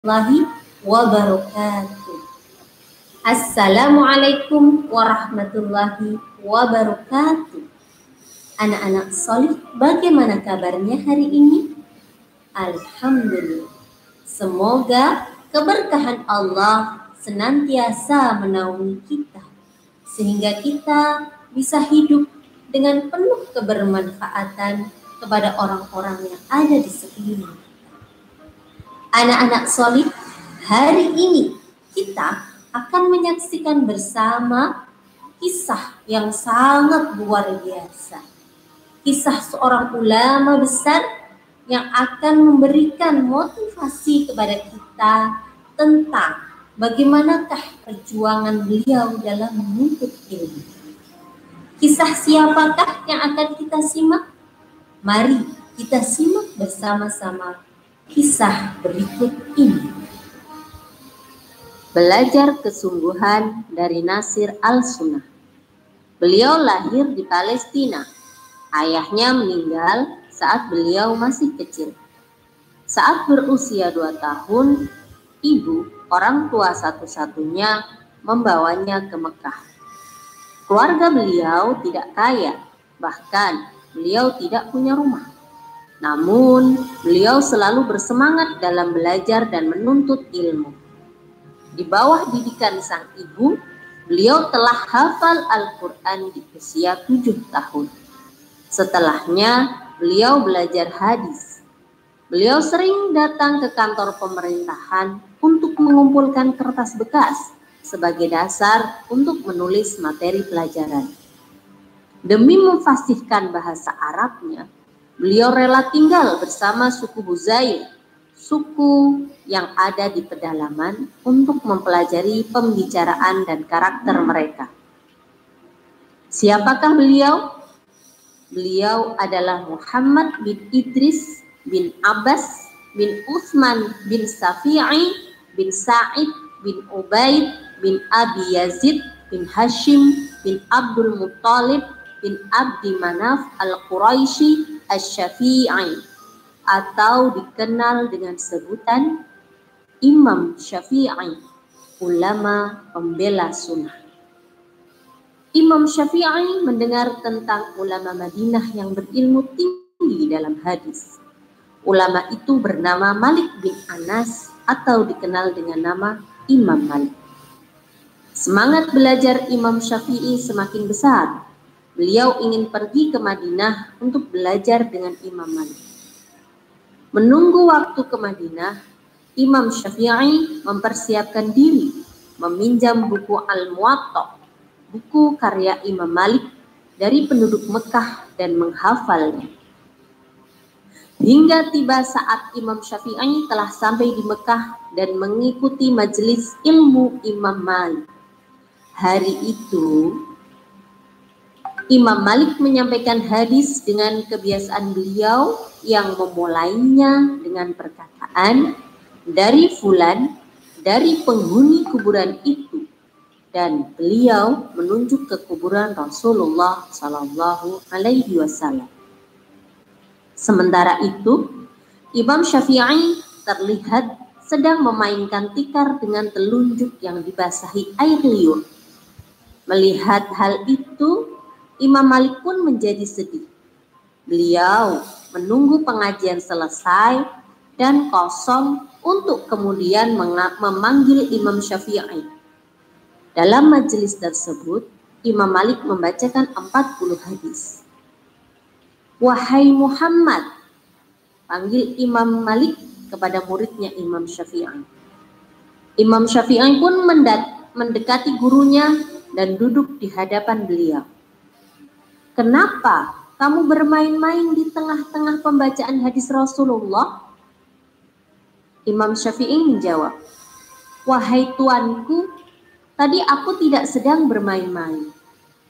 warahmatullahi wabarakatuh. Assalamualaikum warahmatullahi wabarakatuh. Anak-anak solih, bagaimana kabarnya hari ini? Alhamdulillah. Semoga keberkahan Allah senantiasa menaungi kita, sehingga kita bisa hidup dengan penuh kebermanfaatan kepada orang-orang yang ada di sekeliling. Anak-anak solih, hari ini kita akan menyaksikan bersama kisah yang sangat luar biasa. Kisah seorang ulama besar yang akan memberikan motivasi kepada kita tentang bagaimanakah perjuangan beliau dalam menuntut ilmu. Kisah siapakah yang akan kita simak? Mari kita simak bersama-sama kisah berikut ini. Belajar kesungguhan dari Nasir al-Sunnah. Beliau lahir di Palestina. Ayahnya meninggal saat beliau masih kecil. Saat berusia 2 tahun, ibu, orang tua satu-satunya, membawanya ke Mekah. Keluarga beliau tidak kaya, bahkan beliau tidak punya rumah. Namun, beliau selalu bersemangat dalam belajar dan menuntut ilmu. Di bawah didikan sang ibu, beliau telah hafal Al-Quran di usia 7 tahun. Setelahnya, beliau belajar hadis. Beliau sering datang ke kantor pemerintahan untuk mengumpulkan kertas bekas sebagai dasar untuk menulis materi pelajaran. Demi memfasihkan bahasa Arabnya, beliau rela tinggal bersama suku Huzail, suku yang ada di pedalaman, untuk mempelajari pembicaraan dan karakter mereka. Siapakah beliau? Beliau adalah Muhammad bin Idris bin Abbas bin Utsman bin Safi'i bin Sa'id bin Ubaid bin Abi Yazid bin Hashim bin Abdul Muttalib bin Abdi Manaf al-Quraisy Asy-Syafi'i, atau dikenal dengan sebutan Imam Syafi'i, ulama pembela sunnah. Imam Syafi'i mendengar tentang ulama Madinah yang berilmu tinggi dalam hadis. Ulama itu bernama Malik bin Anas, atau dikenal dengan nama Imam Malik. Semangat belajar Imam Syafi'i semakin besar. Beliau ingin pergi ke Madinah untuk belajar dengan Imam Malik. Menunggu waktu ke Madinah, Imam Syafi'i mempersiapkan diri, meminjam buku Al-Muwatta, buku karya Imam Malik, dari penduduk Mekah dan menghafalnya. Hingga tiba saat Imam Syafi'i telah sampai di Mekah dan mengikuti majelis ilmu Imam Malik. Hari itu, Imam Malik menyampaikan hadis dengan kebiasaan beliau yang memulainya dengan perkataan, dari fulan, dari penghuni kuburan itu, dan beliau menunjuk ke kuburan Rasulullah Sallallahu Alaihi Wasallam. Sementara itu, Imam Syafi'i terlihat sedang memainkan tikar dengan telunjuk yang dibasahi air liur. Melihat hal itu, Imam Malik pun menjadi sedih. Beliau menunggu pengajian selesai dan kosong untuk kemudian memanggil Imam Syafi'i. Dalam majelis tersebut, Imam Malik membacakan 40 hadis. Wahai Muhammad, panggil Imam Malik kepada muridnya Imam Syafi'i. Imam Syafi'i pun mendekati gurunya dan duduk di hadapan beliau. Kenapa kamu bermain-main di tengah-tengah pembacaan hadis Rasulullah? Imam Syafi'i menjawab, wahai tuanku, tadi aku tidak sedang bermain-main.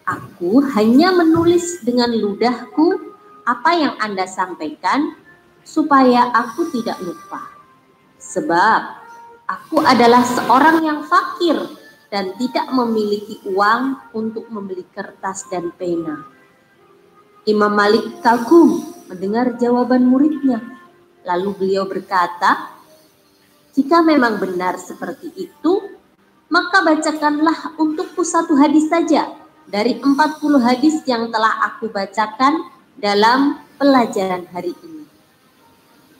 Aku hanya menulis dengan ludahku apa yang Anda sampaikan supaya aku tidak lupa. Sebab aku adalah seorang yang fakir dan tidak memiliki uang untuk membeli kertas dan pena. Imam Malik kagum mendengar jawaban muridnya. Lalu beliau berkata, Jika memang benar seperti itu, maka bacakanlah untukku 1 hadis saja dari 40 hadis yang telah aku bacakan dalam pelajaran hari ini.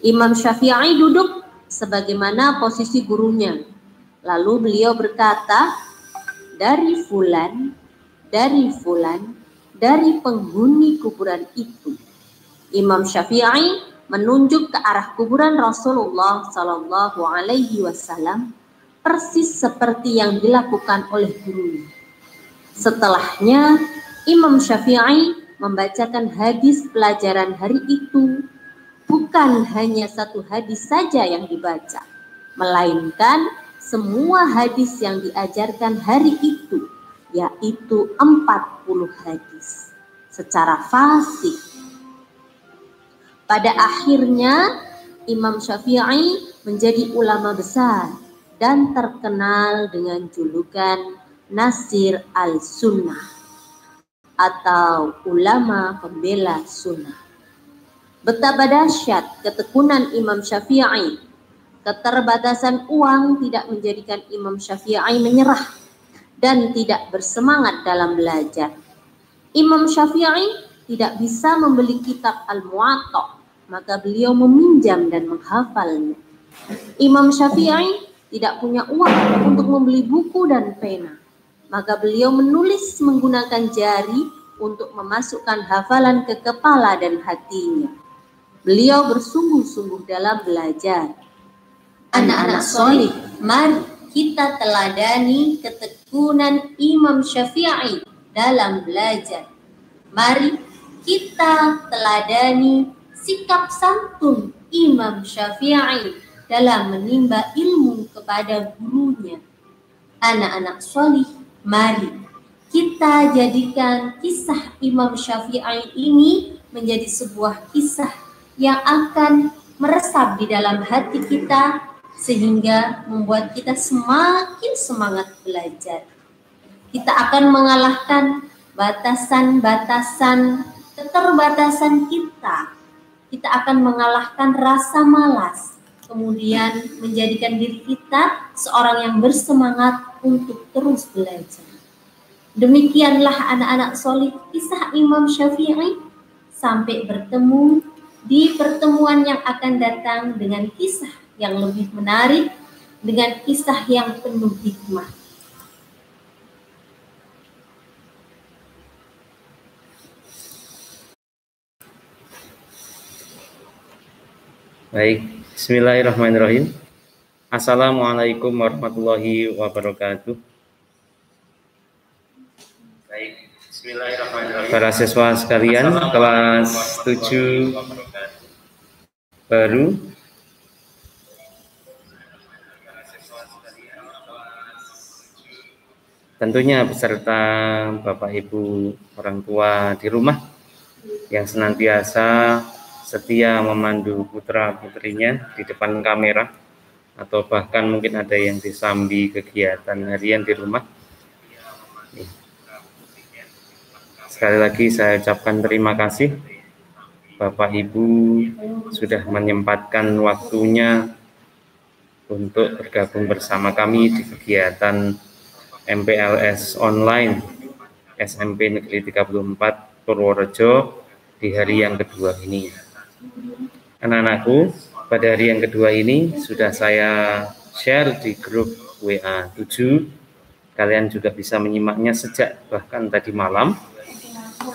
Imam Syafi'i duduk sebagaimana posisi gurunya. Lalu beliau berkata, dari fulan, dari penghuni kuburan itu. Imam Syafi'i menunjuk ke arah kuburan Rasulullah Shallallahu Alaihi Wasallam persis seperti yang dilakukan oleh gurunya. Setelahnya, Imam Syafi'i membacakan hadis pelajaran hari itu. Bukan hanya 1 hadis saja yang dibaca, melainkan semua hadis yang diajarkan hari itu, yaitu 40 hadis secara fasih. Pada akhirnya, Imam Syafi'i menjadi ulama besar dan terkenal dengan julukan Nasir al-Sunnah atau ulama pembela sunnah. Betapa dahsyat ketekunan Imam Syafi'i. Keterbatasan uang tidak menjadikan Imam Syafi'i menyerah dan tidak bersemangat dalam belajar. Imam Syafi'i tidak bisa membeli kitab Al-Muwatta, maka beliau meminjam dan menghafalnya. Imam Syafi'i tidak punya uang untuk membeli buku dan pena, maka beliau menulis menggunakan jari untuk memasukkan hafalan ke kepala dan hatinya. Beliau bersungguh-sungguh dalam belajar. Anak-anak solih, mari kita teladani ketekunan Imam Syafi'i dalam belajar. Mari kita teladani sikap santun Imam Syafi'i dalam menimba ilmu kepada gurunya. Anak-anak solih, mari kita jadikan kisah Imam Syafi'i ini menjadi sebuah kisah yang akan meresap di dalam hati kita sehingga membuat kita semakin semangat belajar. Kita akan mengalahkan batasan-batasan keterbatasan kita. Kita akan mengalahkan rasa malas, kemudian menjadikan diri kita seorang yang bersemangat untuk terus belajar. Demikianlah anak-anak solih kisah Imam Syafi'i. Sampai bertemu di pertemuan yang akan datang dengan kisah yang lebih menarik, dengan kisah yang penuh hikmah. Baik, bismillahirrahmanirrahim. Assalamualaikum warahmatullahi wabarakatuh. Baik, bismillahirrahmanirrahim. Para siswa sekalian, kelas 7 baru. Tentunya beserta Bapak Ibu orang tua di rumah yang senantiasa setia memandu putra-putrinya di depan kamera, atau bahkan mungkin ada yang disambi kegiatan harian di rumah. Sekali lagi saya ucapkan terima kasih Bapak Ibu sudah menyempatkan waktunya untuk bergabung bersama kami di kegiatan MPLS online SMP Negeri 34 Purworejo di hari yang kedua ini. Anak-anakku, pada hari yang kedua ini sudah saya share di grup WA 7. Kalian juga bisa menyimaknya sejak bahkan tadi malam.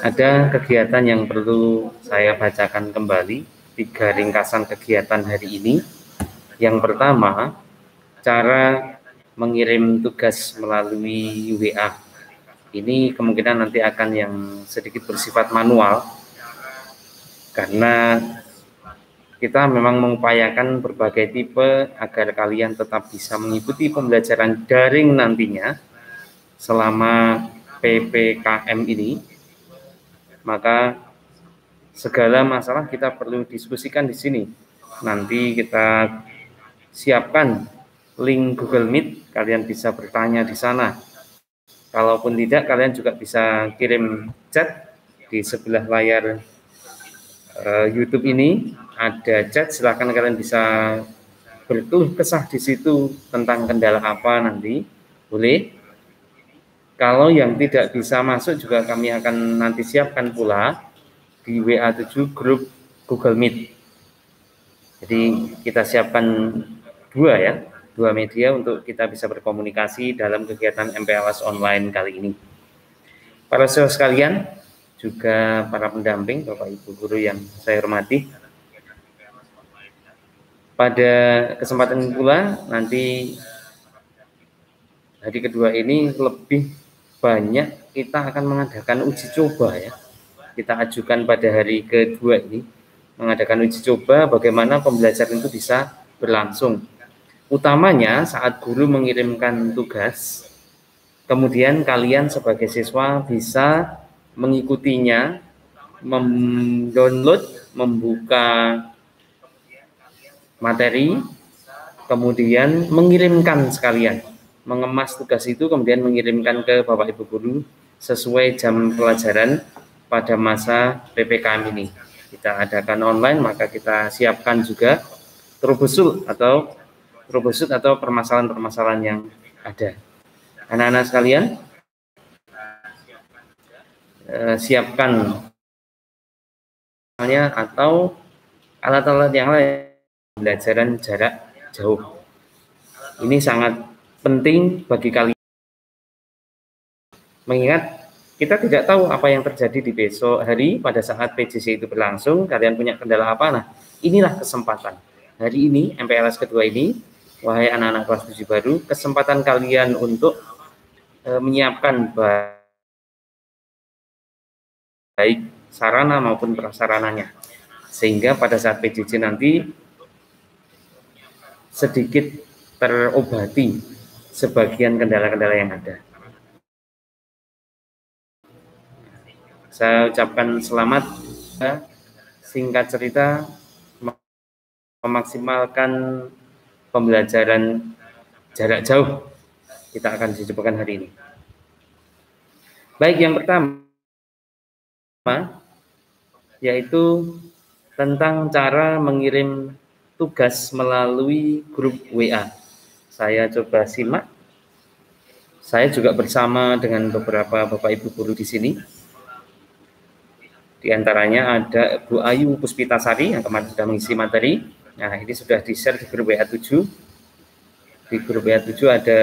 Ada kegiatan yang perlu saya bacakan kembali, 3 ringkasan kegiatan hari ini. Yang pertama, cara mengirim tugas melalui WA. Ini kemungkinan nanti akan yang sedikit bersifat manual, karena kita memang mengupayakan berbagai tipe agar kalian tetap bisa mengikuti pembelajaran daring nantinya selama PPKM ini. Maka segala masalah kita perlu diskusikan di sini. Nanti kita siapkan link Google Meet, kalian bisa bertanya di sana. Kalaupun tidak, kalian juga bisa kirim chat di sebelah layar YouTube ini. Ada chat, silakan kalian bisa berkeluh kesah di situ tentang kendala apa nanti, boleh. Kalau yang tidak bisa masuk juga kami akan nanti siapkan pula di WA7 grup Google Meet. Jadi kita siapkan dua media untuk kita bisa berkomunikasi dalam kegiatan MPLS online kali ini. Para siswa sekalian, juga para pendamping, Bapak Ibu guru yang saya hormati, pada kesempatan pula nanti hari kedua ini lebih banyak kita akan mengadakan uji coba ya. Kita ajukan pada hari kedua ini mengadakan uji coba bagaimana pembelajaran itu bisa berlangsung. Utamanya saat guru mengirimkan tugas, kemudian kalian sebagai siswa bisa mengikutinya, mendownload, membuka materi, kemudian mengirimkan sekalian, mengemas tugas itu kemudian mengirimkan ke Bapak Ibu guru sesuai jam pelajaran pada masa PPKM ini. Kita adakan online, maka kita siapkan juga troubleshoot atau permasalahan-permasalahan yang ada. Anak-anak sekalian, siapkan atau alat-alat yang lain pembelajaran jarak jauh. Ini sangat penting bagi kalian, mengingat kita tidak tahu apa yang terjadi di besok hari pada saat PJJ itu berlangsung. Kalian punya kendala apa? Nah, inilah kesempatan. Hari ini, MPLS kedua ini, wahai anak-anak kelas 7 baru, kesempatan kalian untuk menyiapkan baik sarana maupun prasarananya. Sehingga pada saat PJJ nanti sedikit terobati sebagian kendala-kendala yang ada. Saya ucapkan selamat. Singkat cerita, memaksimalkan pembelajaran jarak jauh kita akan dicobakan hari ini. Baik, yang pertama yaitu tentang cara mengirim tugas melalui grup WA. Saya coba simak. Saya juga bersama dengan beberapa Bapak Ibu guru di sini. Di antaranya ada Bu Ayu Puspitasari yang kemarin sudah mengisi materi. Nah, ini sudah di-share di grup WA7. Di grup WA7 ada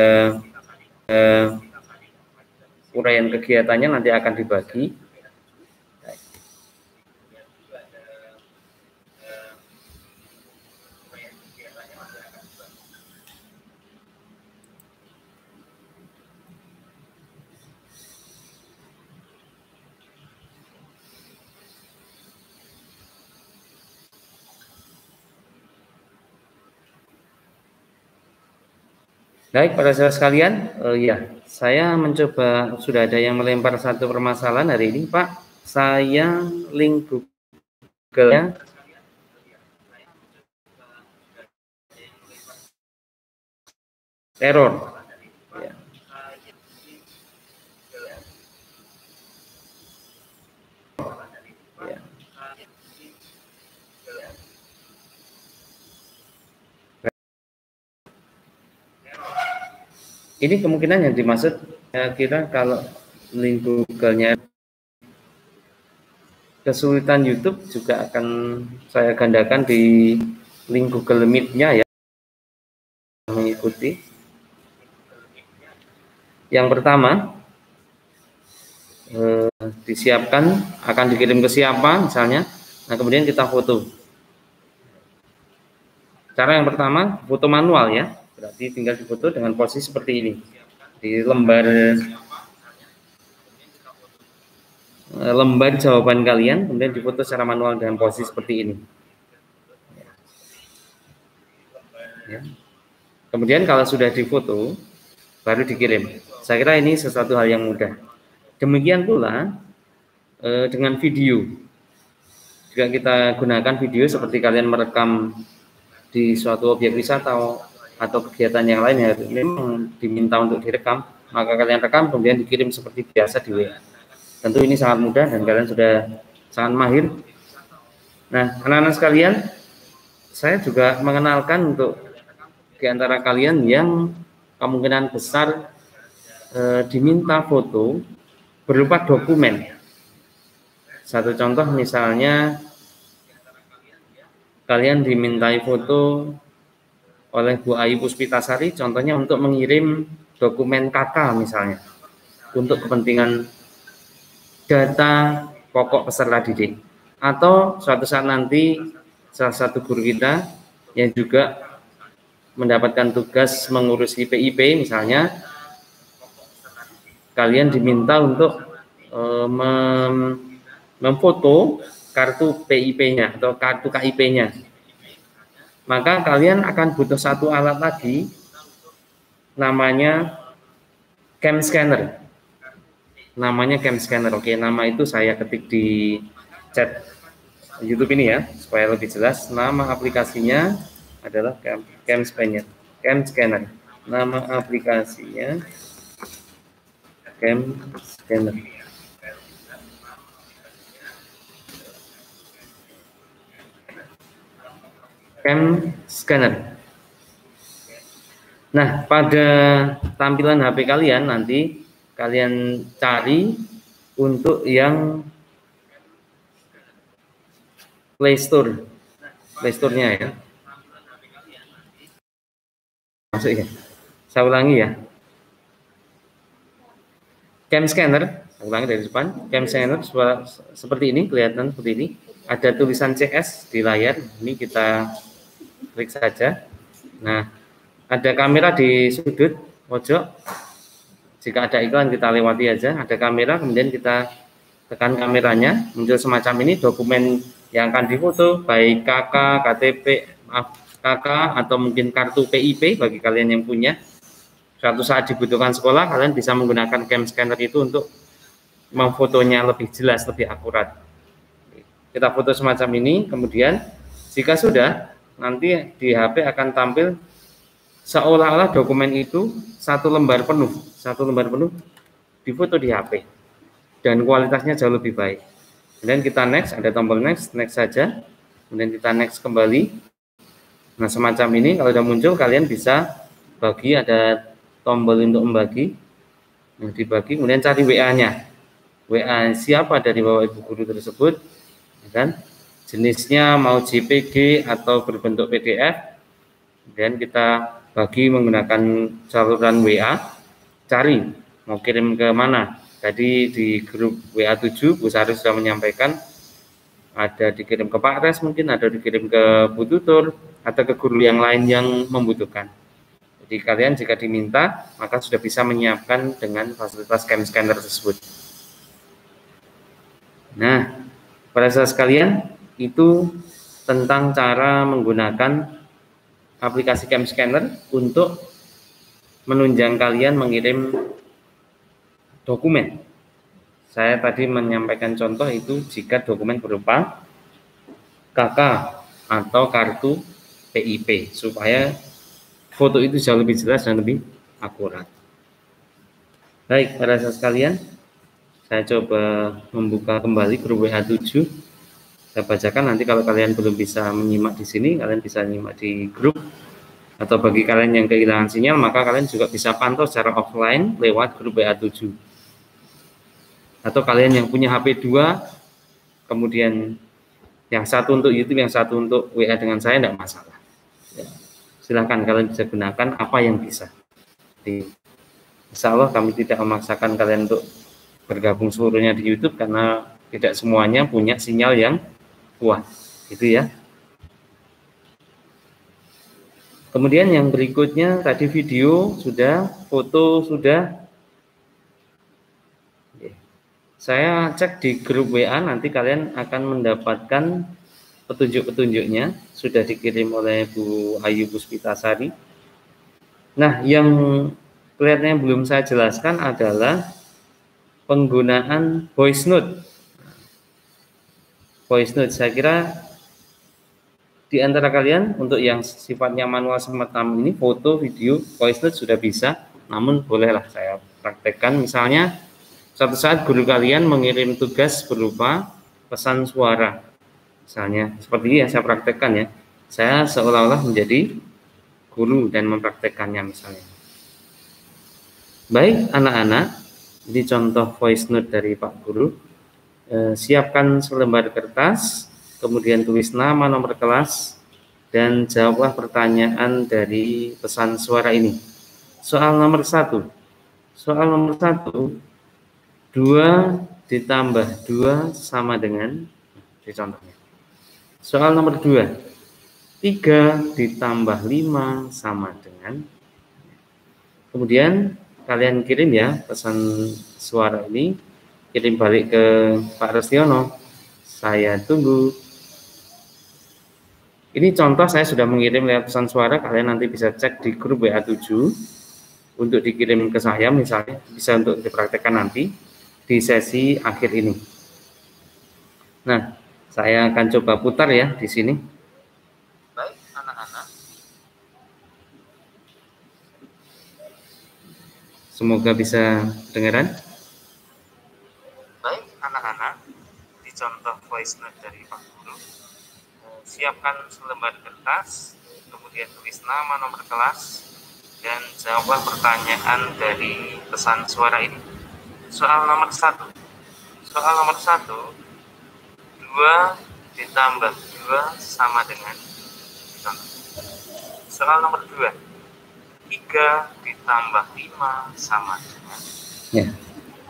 uraian kegiatannya nanti akan dibagi. Baik, para saudara sekalian, saya mencoba, sudah ada yang melempar satu permasalahan hari ini, Pak. Saya link Google-nya teror. Ya. Ya. Ini kemungkinan yang dimaksud, saya kira kalau link Google-nya kesulitan YouTube juga akan saya gandakan di link Google Meet-nya ya, mengikuti. Yang pertama, disiapkan, akan dikirim ke siapa misalnya, nah kemudian kita foto. Cara yang pertama, foto manual ya. Berarti tinggal difoto dengan posisi seperti ini. Di lembar jawaban kalian, kemudian difoto secara manual dengan posisi seperti ini. Ya. Kemudian kalau sudah difoto, baru dikirim. Saya kira ini sesuatu hal yang mudah. Demikian pula dengan video. Jika kita gunakan video seperti kalian merekam di suatu objek wisata atau kegiatan yang lain yang memang diminta untuk direkam, maka kalian rekam kemudian dikirim seperti biasa di WA. Tentu ini sangat mudah dan kalian sudah sangat mahir. Nah, anak-anak sekalian, saya juga mengenalkan untuk di antara kalian yang kemungkinan besar diminta foto berupa dokumen. Satu contoh misalnya kalian dimintai foto oleh Bu Ayu Puspitasari, contohnya untuk mengirim dokumen KK misalnya, untuk kepentingan data pokok peserta didik. Atau suatu saat nanti salah satu guru kita yang juga mendapatkan tugas mengurusi PIP misalnya, kalian diminta untuk memfoto kartu PIP-nya atau kartu KIP-nya. Maka kalian akan butuh satu alat lagi, namanya cam scanner. Namanya cam scanner. Oke, nama itu saya ketik di chat YouTube ini ya, supaya lebih jelas. Nama aplikasinya adalah cam scanner. Cam scanner. Nama aplikasinya cam scanner. Cam scanner. Nah, pada tampilan HP kalian nanti kalian cari untuk yang Play Store-nya ya. Masuk ya. Saya ulangi ya. Cam scanner, saya ulangi dari depan. Cam scanner seperti ini, kelihatan seperti ini. Ada tulisan CS di layar. Ini kita klik saja. Nah, ada kamera di sudut pojok. Jika ada iklan kita lewati aja. Ada kamera, kemudian kita tekan kameranya, muncul semacam ini dokumen yang akan difoto, baik KK, KTP, KK atau mungkin kartu PIP bagi kalian yang punya. Suatu saat dibutuhkan sekolah, kalian bisa menggunakan cam scanner itu untuk memfotonya lebih jelas, lebih akurat. Kita foto semacam ini, kemudian jika sudah, nanti di HP akan tampil seolah-olah dokumen itu satu lembar penuh difoto di HP, dan kualitasnya jauh lebih baik. Kemudian kita next, ada tombol next saja, kemudian kita next kembali. Nah, semacam ini kalau sudah muncul, kalian bisa bagi, ada tombol untuk membagi, yang dibagi, kemudian cari WA-nya. WA siapa dari Bapak Ibu guru tersebut, ya kan? Jenisnya mau JPG atau berbentuk PDF, kemudian kita bagi menggunakan saluran WA, cari mau kirim ke mana. Tadi di grup WA7 Bu Sari sudah menyampaikan, ada dikirim ke Pak Res, mungkin ada dikirim ke Bu Tutur atau ke guru yang lain yang membutuhkan. Jadi kalian jika diminta, maka sudah bisa menyiapkan dengan fasilitas cam scanner tersebut. Nah, pada saat sekalian, itu tentang cara menggunakan aplikasi cam scanner untuk menunjang kalian mengirim dokumen. Saya tadi menyampaikan contoh itu jika dokumen berupa KK atau kartu PIP, supaya foto itu jauh lebih jelas dan lebih akurat. Baik, para sahabat sekalian, saya coba membuka kembali grup WA7. Saya bacakan, nanti kalau kalian belum bisa menyimak di sini, kalian bisa menyimak di grup. Atau bagi kalian yang kehilangan sinyal, maka kalian juga bisa pantau secara offline lewat grup WA7. Atau kalian yang punya HP 2, kemudian yang satu untuk YouTube, yang satu untuk WA dengan saya, tidak masalah. Ya, silahkan kalian bisa gunakan apa yang bisa. Jadi, insya Allah kami tidak memaksakan kalian untuk bergabung seluruhnya di YouTube, karena tidak semuanya punya sinyal yang kuat, gitu ya. Kemudian yang berikutnya, tadi video sudah, foto sudah. Saya cek di grup WA, nanti kalian akan mendapatkan petunjuk-petunjuknya, sudah dikirim oleh Bu Ayu Puspitasari. Nah, yang kelihatannya belum saya jelaskan adalah penggunaan voice note. Voice note, saya kira di antara kalian untuk yang sifatnya manual semacam ini, foto, video, voice note sudah bisa, namun bolehlah saya praktekkan. Misalnya suatu saat guru kalian mengirim tugas berupa pesan suara, misalnya seperti ini yang saya praktekkan ya. Saya seolah-olah menjadi guru dan mempraktekannya misalnya. Baik anak-anak, ini contoh voice note dari Pak Guru. Siapkan selembar kertas, kemudian tulis nama, nomor kelas, dan jawablah pertanyaan dari pesan suara ini. Soal nomor 1. Soal nomor 1, 2 ditambah 2 sama dengan, di contohnya. Soal nomor 2, 3 ditambah 5 sama dengan. Kemudian kalian kirim ya pesan suara ini, kirim balik ke Pak Restiono. Saya tunggu. Ini contoh saya sudah mengirim lewat pesan suara, kalian nanti bisa cek di grup WA7 untuk dikirim ke saya misalnya, bisa untuk dipraktekkan nanti di sesi akhir ini. Nah, saya akan coba putar ya di sini. Baik, anak-anak. Semoga bisa dengaran. Baik, anak-anak. Di contoh voice note dari Pak Guru, siapkan selembar kertas, kemudian tulis nama, nomor kelas, dan jawab pertanyaan dari pesan suara ini. Soal nomor 1. Soal nomor 1, 2 ditambah 2 sama dengan. Soal nomor 2, 3 ditambah 5 sama dengan. Ya,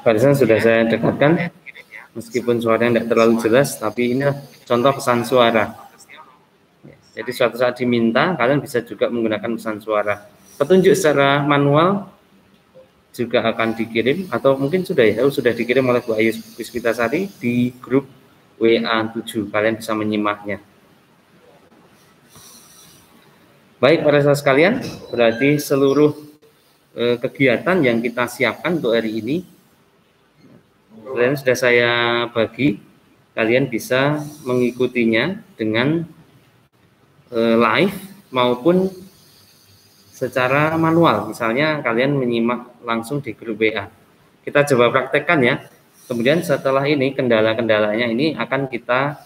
barusan sudah saya dekatkan, meskipun suaranya tidak terlalu jelas, tapi ini contoh pesan suara. Jadi suatu saat diminta, kalian bisa juga menggunakan pesan suara. Petunjuk secara manual juga akan dikirim, atau mungkin sudah ya, sudah dikirim oleh Bu Ayu Puspitasari di grup WA7. Kalian bisa menyimaknya. Baik para saudara sekalian, berarti seluruh kegiatan yang kita siapkan untuk hari ini, kalian sudah saya bagi, kalian bisa mengikutinya dengan live maupun secara manual. Misalnya kalian menyimak langsung di grup WA. Kita coba praktekkan ya. Kemudian setelah ini kendala-kendalanya ini akan kita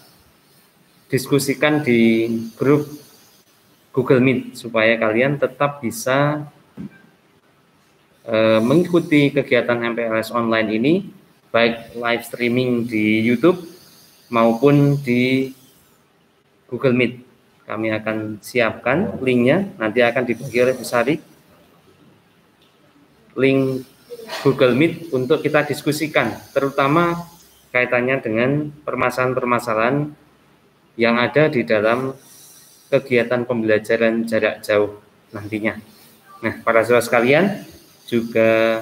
diskusikan di grup Google Meet supaya kalian tetap bisa mengikuti kegiatan MPLS online ini baik live streaming di YouTube maupun di Google Meet. Kami akan siapkan linknya, nanti akan dibagi oleh Bu Sari, link Google Meet untuk kita diskusikan, terutama kaitannya dengan permasalahan-permasalahan yang ada di dalam kegiatan pembelajaran jarak jauh nantinya. Nah, para saudara sekalian, juga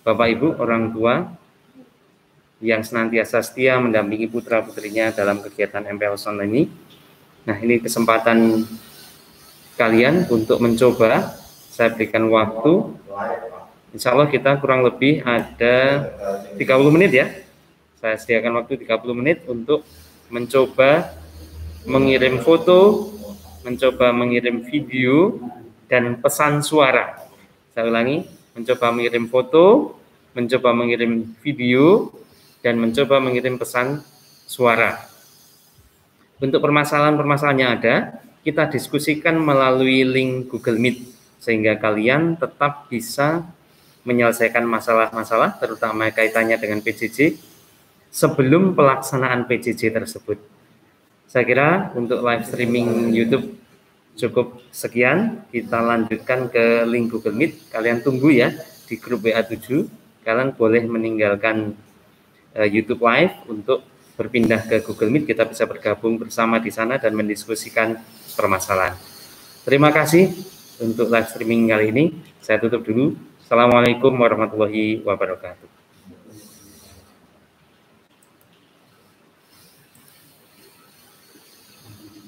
Bapak Ibu orang tua yang senantiasa setia mendampingi putra-putrinya dalam kegiatan MPLS online ini. Nah, ini kesempatan kalian untuk mencoba. Saya berikan waktu. Insya Allah kita kurang lebih ada 30 menit ya. Saya sediakan waktu 30 menit untuk mencoba mengirim foto, mencoba mengirim video, dan pesan suara. Saya ulangi, mencoba mengirim foto, mencoba mengirim video, dan mencoba mengirim pesan suara. Untuk permasalahan-permasalahan yang ada, kita diskusikan melalui link Google Meet, sehingga kalian tetap bisa menyelesaikan masalah-masalah, terutama kaitannya dengan PJJ, sebelum pelaksanaan PJJ tersebut. Saya kira untuk live streaming YouTube cukup sekian, kita lanjutkan ke link Google Meet. Kalian tunggu ya di grup WA7, kalian boleh meninggalkan YouTube Live untuk berpindah ke Google Meet, kita bisa bergabung bersama di sana dan mendiskusikan permasalahan. Terima kasih untuk live streaming kali ini. Saya tutup dulu. Assalamualaikum warahmatullahi wabarakatuh.